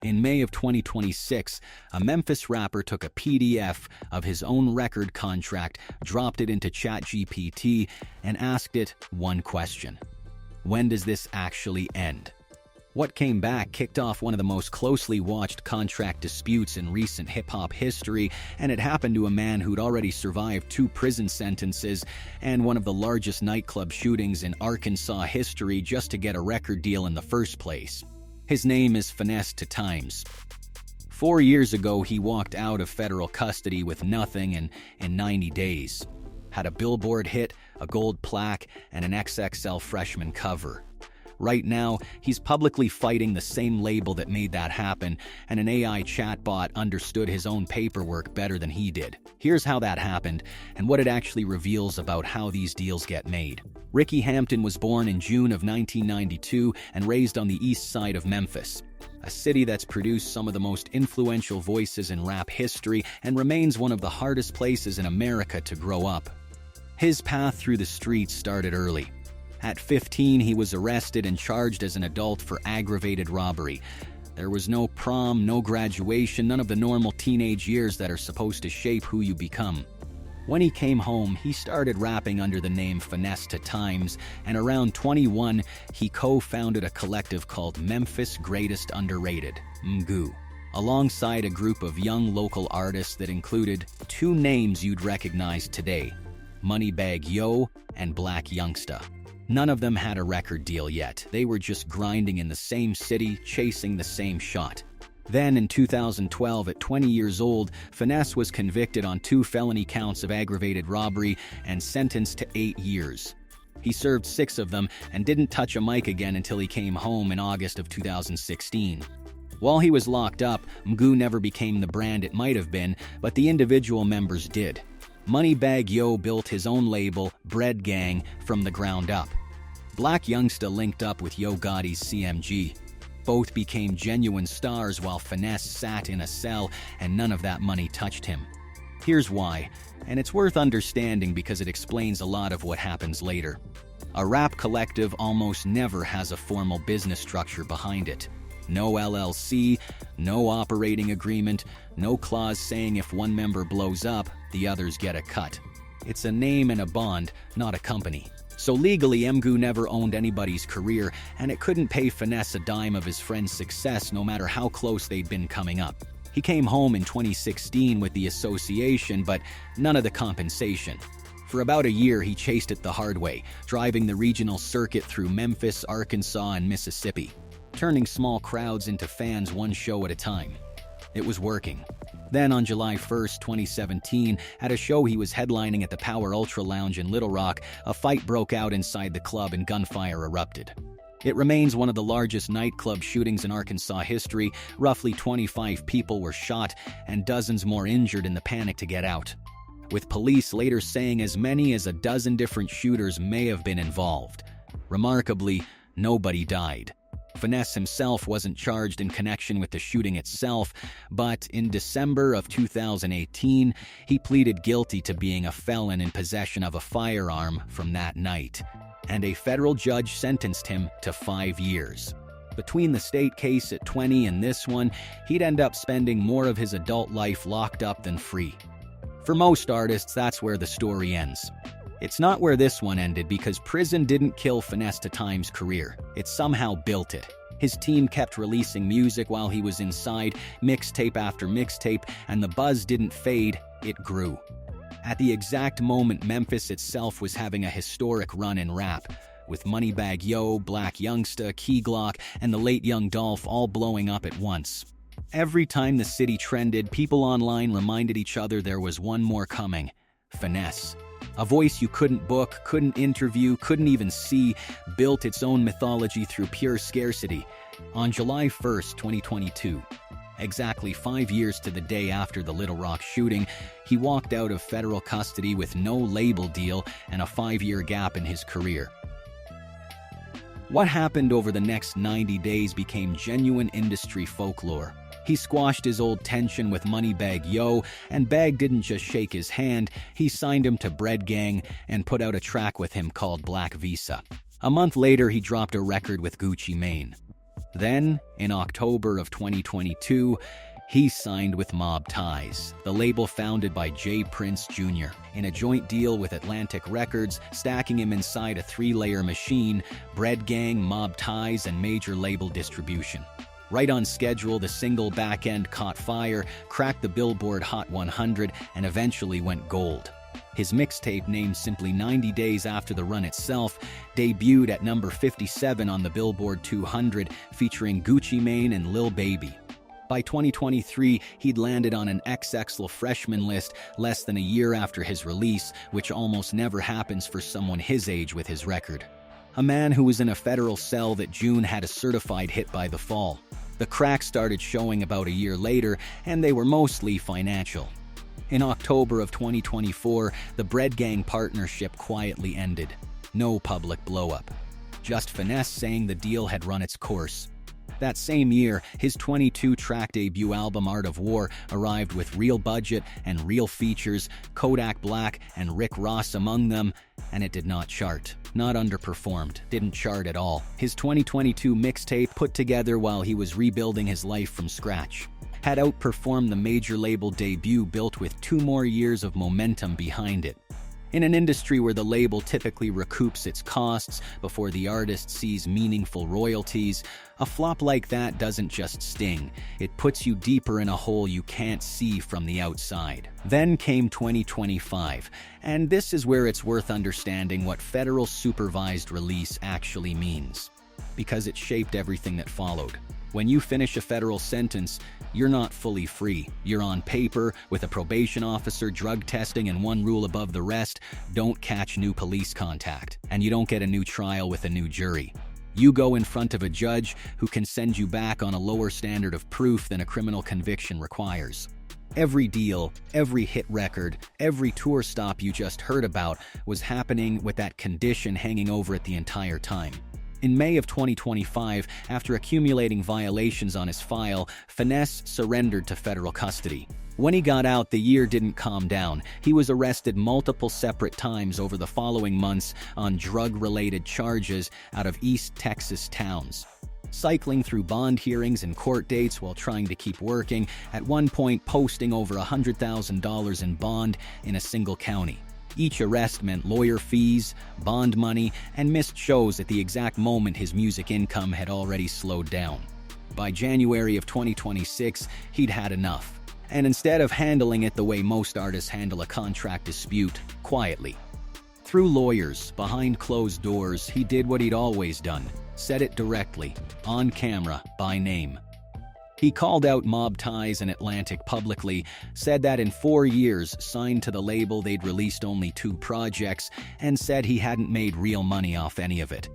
In May of 2026, a Memphis rapper took a PDF of his own record contract, dropped it into ChatGPT, and asked it one question: when does this actually end? What came back kicked off one of the most closely watched contract disputes in recent hip-hop history, and it happened to a man who'd already survived 2 prison sentences and one of the largest nightclub shootings in Arkansas history just to get a record deal in the first place. His name is Finesse2Tymes. 4 years ago, he walked out of federal custody with nothing in 90 days. Had a Billboard hit, a gold plaque, and an XXL freshman cover. Right now, he's publicly fighting the same label that made that happen, and an AI chatbot understood his own paperwork better than he did. Here's how that happened, and what it actually reveals about how these deals get made. Ricky Hampton was born in June of 1992 and raised on the east side of Memphis, a city that's produced some of the most influential voices in rap history and remains one of the hardest places in America to grow up. His path through the streets started early. At 15, he was arrested and charged as an adult for aggravated robbery. There was no prom, no graduation, none of the normal teenage years that are supposed to shape who you become. When he came home, he started rapping under the name Finesse2Tymes, and around 21, he co-founded a collective called Memphis Greatest Underrated, MGU, alongside a group of young local artists that included 2 names you'd recognize today: Moneybagg Yo and Black Youngsta. None of them had a record deal yet. They were just grinding in the same city, chasing the same shot. Then in 2012, at 20 years old, Finesse was convicted on 2 felony counts of aggravated robbery and sentenced to 8 years. He served 6 of them and didn't touch a mic again until he came home in August of 2016. While he was locked up, MGU never became the brand it might have been, but the individual members did. Moneybagg Yo built his own label, Bread Gang, from the ground up. Black Youngsta linked up with Yo Gotti's CMG. Both became genuine stars while Finesse sat in a cell and none of that money touched him. Here's why, and it's worth understanding because it explains a lot of what happens later. A rap collective almost never has a formal business structure behind it. No LLC, no operating agreement, no clause saying if one member blows up, the others get a cut. It's a name and a bond, not a company. So legally, MGU never owned anybody's career, and it couldn't pay Finesse a dime of his friend's success no matter how close they'd been coming up. He came home in 2016 with the association, but none of the compensation. For about a year, he chased it the hard way, driving the regional circuit through Memphis, Arkansas, and Mississippi, turning small crowds into fans 1 show at a time. It was working. Then on July 1st, 2017, at a show he was headlining at the Power Ultra Lounge in Little Rock, a fight broke out inside the club and gunfire erupted. It remains one of the largest nightclub shootings in Arkansas history. Roughly 25 people were shot and dozens more injured in the panic to get out, with police later saying as many as a dozen different shooters may have been involved. Remarkably, nobody died. Finesse himself wasn't charged in connection with the shooting itself, but in December of 2018, he pleaded guilty to being a felon in possession of a firearm from that night, and a federal judge sentenced him to 5 years. Between the state case at 20 and this one, he'd end up spending more of his adult life locked up than free. For most artists, that's where the story ends. It's not where this one ended because prison didn't kill Finesse2Tymes' career. It somehow built it. His team kept releasing music while he was inside, mixtape after mixtape, and the buzz didn't fade, it grew. At the exact moment Memphis itself was having a historic run in rap, with Moneybagg Yo, Black Youngsta, Key Glock, and the late Young Dolph all blowing up at once. Every time the city trended, people online reminded each other there was one more coming: Finesse. A voice you couldn't book, couldn't interview, couldn't even see, built its own mythology through pure scarcity. On July 1st, 2022, exactly 5 years to the day after the Little Rock shooting, he walked out of federal custody with no label deal and a 5-year gap in his career. What happened over the next 90 days became genuine industry folklore. He squashed his old tension with Moneybagg Yo, and Bagg didn't just shake his hand, he signed him to Bread Gang and put out a track with him called Black Visa. A month later, he dropped a record with Gucci Mane. Then, in October of 2022, he signed with Mob Ties, the label founded by J. Prince Jr., in a joint deal with Atlantic Records, stacking him inside a 3-layer machine: Bread Gang, Mob Ties, and major label distribution. Right on schedule, the single Back End caught fire, cracked the Billboard Hot 100, and eventually went gold. His mixtape, named simply 90 days after the run itself, debuted at number 57 on the Billboard 200, featuring Gucci Mane and Lil Baby. By 2023, he'd landed on an XXL freshman list less than a year after his release, which almost never happens for someone his age with his record. A man who was in a federal cell that June had a certified hit by the fall. The cracks started showing about a year later, and they were mostly financial. In October of 2024, the Bread Gang partnership quietly ended. No public blow-up. Just Finesse saying the deal had run its course. That same year, his 22-track debut album Art of War arrived with real budget and real features, Kodak Black and Rick Ross among them, and it did not chart. Not underperformed, didn't chart at all. His 2022 mixtape, put together while he was rebuilding his life from scratch, had outperformed the major label debut built with 2 more years of momentum behind it. In an industry where the label typically recoups its costs before the artist sees meaningful royalties, a flop like that doesn't just sting, it puts you deeper in a hole you can't see from the outside. Then came 2025, and this is where it's worth understanding what federal supervised release actually means, because it shaped everything that followed. When you finish a federal sentence, you're not fully free. You're on paper, with a probation officer, drug testing, and one rule above the rest: don't catch new police contact. And you don't get a new trial with a new jury. You go in front of a judge who can send you back on a lower standard of proof than a criminal conviction requires. Every deal, every hit record, every tour stop you just heard about was happening with that condition hanging over it the entire time. In May of 2025, after accumulating violations on his file, Finesse surrendered to federal custody. When he got out, the year didn't calm down. He was arrested multiple separate times over the following months on drug-related charges out of East Texas towns, cycling through bond hearings and court dates while trying to keep working, at one point posting over $100,000 in bond in a single county. Each arrest meant lawyer fees, bond money, and missed shows at the exact moment his music income had already slowed down. By January of 2026, he'd had enough. And instead of handling it the way most artists handle a contract dispute, quietly, through lawyers, behind closed doors, he did what he'd always done: said it directly, on camera, by name. He called out Mob Ties and Atlantic publicly, said that in 4 years signed to the label they'd released only 2 projects, and said he hadn't made real money off any of it.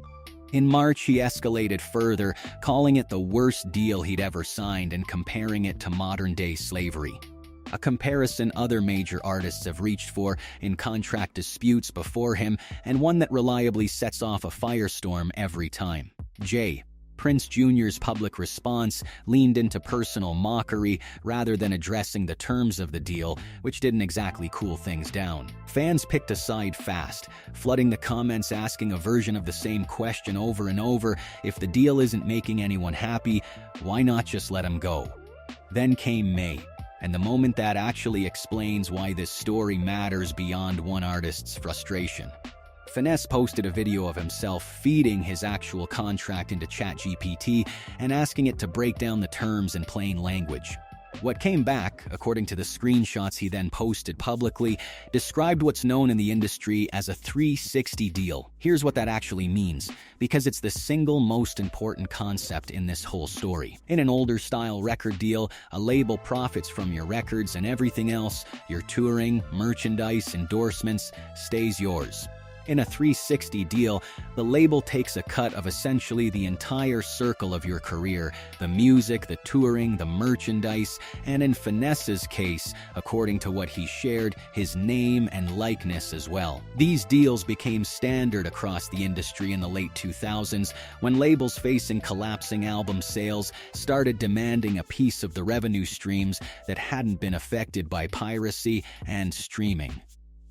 In March, he escalated further, calling it the worst deal he'd ever signed and comparing it to modern-day slavery. A comparison other major artists have reached for in contract disputes before him, and one that reliably sets off a firestorm every time. J. Prince Jr.'s public response leaned into personal mockery rather than addressing the terms of the deal, which didn't exactly cool things down. Fans picked a side fast, flooding the comments asking a version of the same question over and over: if the deal isn't making anyone happy, why not just let him go? Then came May, and the moment that actually explains why this story matters beyond one artist's frustration. Finesse posted a video of himself feeding his actual contract into ChatGPT and asking it to break down the terms in plain language. What came back, according to the screenshots he then posted publicly, described what's known in the industry as a 360 deal. Here's what that actually means, because it's the single most important concept in this whole story. In an older style record deal, a label profits from your records, and everything else, your touring, merchandise, endorsements, stays yours. In a 360 deal, the label takes a cut of essentially the entire circle of your career: the music, the touring, the merchandise, and in Finesse's case, according to what he shared, his name and likeness as well. These deals became standard across the industry in the late 2000s, when labels facing collapsing album sales started demanding a piece of the revenue streams that hadn't been affected by piracy and streaming,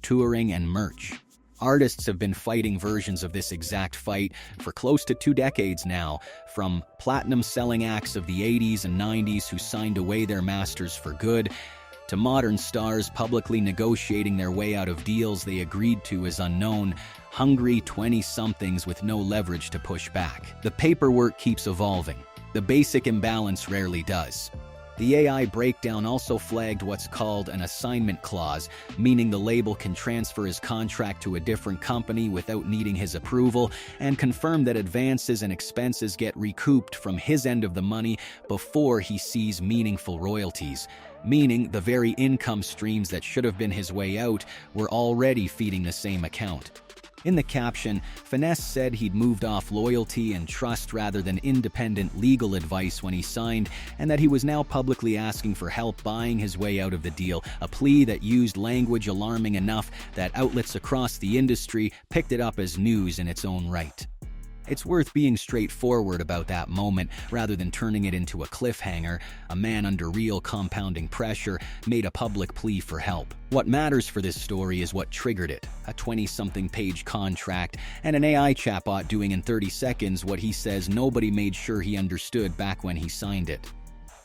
touring, and merch. Artists have been fighting versions of this exact fight for close to 2 decades now, from platinum-selling acts of the 80s and 90s who signed away their masters for good, to modern stars publicly negotiating their way out of deals they agreed to as unknown, hungry 20-somethings with no leverage to push back. The paperwork keeps evolving. The basic imbalance rarely does. The AI breakdown also flagged what's called an assignment clause, meaning the label can transfer his contract to a different company without needing his approval, and confirm that advances and expenses get recouped from his end of the money before he sees meaningful royalties, meaning the very income streams that should have been his way out were already feeding the same account. In the caption, Finesse said he'd moved off loyalty and trust rather than independent legal advice when he signed, and that he was now publicly asking for help buying his way out of the deal, a plea that used language alarming enough that outlets across the industry picked it up as news in its own right. It's worth being straightforward about that moment rather than turning it into a cliffhanger. A man under real compounding pressure made a public plea for help. What matters for this story is what triggered it: a 20-something page contract and an AI chatbot doing in 30 seconds what he says nobody made sure he understood back when he signed it.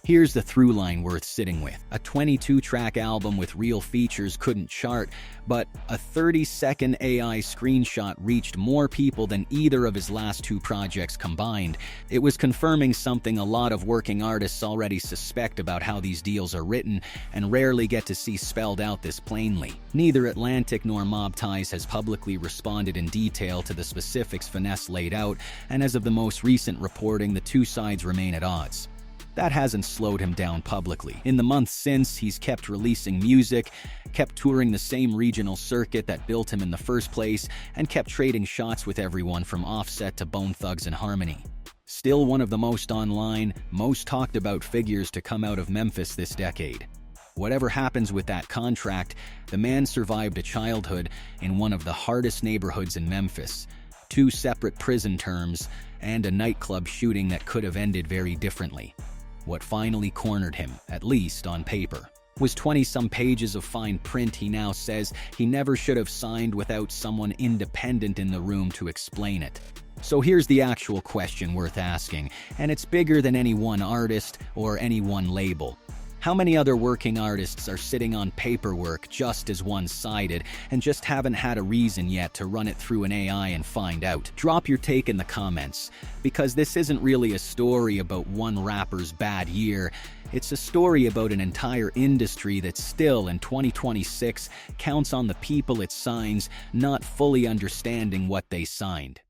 Here's the through line worth sitting with. A 22-track album with real features couldn't chart, but a 30-second AI screenshot reached more people than either of his last 2 projects combined. It was confirming something a lot of working artists already suspect about how these deals are written and rarely get to see spelled out this plainly. Neither Atlantic nor Mob Ties has publicly responded in detail to the specifics Finesse laid out, and as of the most recent reporting, the 2 sides remain at odds. That hasn't slowed him down publicly. In the months since, he's kept releasing music, kept touring the same regional circuit that built him in the first place, and kept trading shots with everyone from Offset to Bone Thugs and Harmony. Still one of the most online, most talked about figures to come out of Memphis this decade. Whatever happens with that contract, the man survived a childhood in one of the hardest neighborhoods in Memphis, 2 separate prison terms, and a nightclub shooting that could have ended very differently. What finally cornered him, at least on paper, was 20-some pages of fine print he now says he never should have signed without someone independent in the room to explain it. So here's the actual question worth asking, and it's bigger than any one artist or any one label. How many other working artists are sitting on paperwork just as one-sided and just haven't had a reason yet to run it through an AI and find out? Drop your take in the comments, because this isn't really a story about one rapper's bad year. It's a story about an entire industry that still, in 2026, counts on the people it signs not fully understanding what they signed.